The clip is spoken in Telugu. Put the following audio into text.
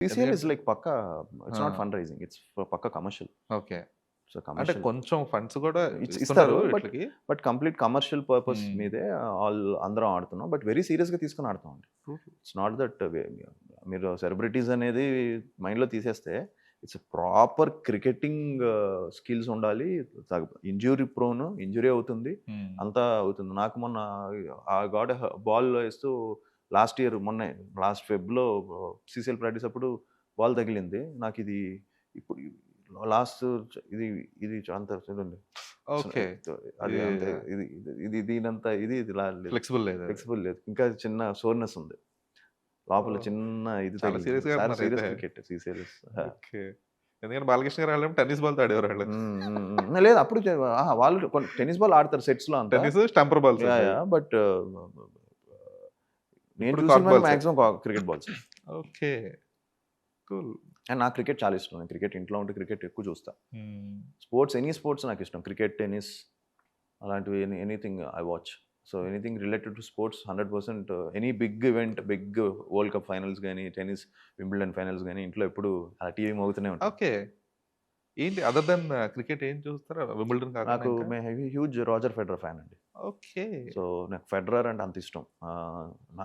సీసీఎల్ ఇస్ ఎందుకంటే లైక్ పక్కా ఇట్స్ నాట్ ఆ! Fund raising. ఇట్స్ పక్కా కమర్షియల్. ఓకే. సో, అంటే కమర్షియల్ కొంచెం ఫండ్స్ గూడా ఇస్తారు. ఇస్తున్నారు బట్ ఈట్లికి. Complete commercial purpose hmm. మీదే అందరం ఆడుతున్నాం. బట్ వెరీ సీరియస్‌గా తీసుకొని ఆడుతామండి. ట్రూ. ఇట్స్ నాట్ దట్ మీరు సెలబ్రిటీస్ అనేది మైండ్‌లో తీసేస్తే ఇట్స్ ప్రాపర్ క్రికెటింగ్ స్కిల్స్ ఉండాలి. ఇంజ్యూరీ ప్రోన్ ఇంజ్యూరీ అవుతుంది. హ్మ్. అంతా అవుతుంది. నాకు మొన్న గాట్ బాల్ ఏస్తూ లాస్ట్ ఇయర్ మొన్నే లాస్ట్ ఫెబ్‌లో సీసీఎల్ ప్రాక్టీస్ అప్పుడు బాల్ తగిలింది. నాకిది ఇప్పుడు లాస్ట్ ఇది ఇది అంత చూడండి. ఓకే. అది ఇది అంతే ఇది ఇది ఇది దీనంత ఇది లేదు. ఫ్లెక్సిబుల్ లేదది. ఫ్లెక్సిబుల్ లేదు. ఇంకా చిన్న సోర్‌నెస్ ఉంది. లోపల ఓహ్! చిన్న ఇది చాలా తగిలింది. సీరియస్‌గా చాలా ఆడుతున్నారయితే. Serious cricket CCLs. ఓకే. ఎందుకంటే బాలకృష్ణ గారు ఆడేటప్పుడు టెన్నిస్ బాల్‌తో ఆడేవారాళ్ళు. లేదు అప్పుడు వాళ్ళు టెన్నిస్ బాల్ ఆడతారు సెట్స్‌లో అంతా. టెన్నిస్, స్టంపర్ బాల్స్ అండి అయి. యాహ్! బట్ నేను ఇప్పుడు కార్క్ చూసినవన్నీ బాల్సే. మాక్సిమం క్రికెట్ బాల్సే. ఓకే. కూల్. అండ్ నాకు క్రికెట్ చాలా ఇష్టం. నేను క్రికెట్ ఇంట్లో ఉంటే క్రికెట్ ఎక్కువ చూస్తా. హ్మ్. ఎనీ స్పోర్ట్స్ నాకిష్టం. క్రికెట్, టెన్నిస్ అలాంటివి anything I watch. So, anything related to sports 100% any big event, big world cup finals గాని, టెన్నిస్ వింబుల్డన్ ఫైనల్స్ గాని ఇంట్లో ఎప్పుడు అలా టీవీ మోగుతూనే ఉంటది. ఓకే. ఏంటి అదర్ దెన్ క్రికెట్ ఏం చూస్తారు? వింబుల్డన్ కాకుండా నాకు ఇంకా? హ్యూజ్ రోజర్ ఫెడరర్ ఫ్యాన్ అండి. ఓకే. సో, నాకు ఫెడరర్ అంటే అంత ఇష్టం. నా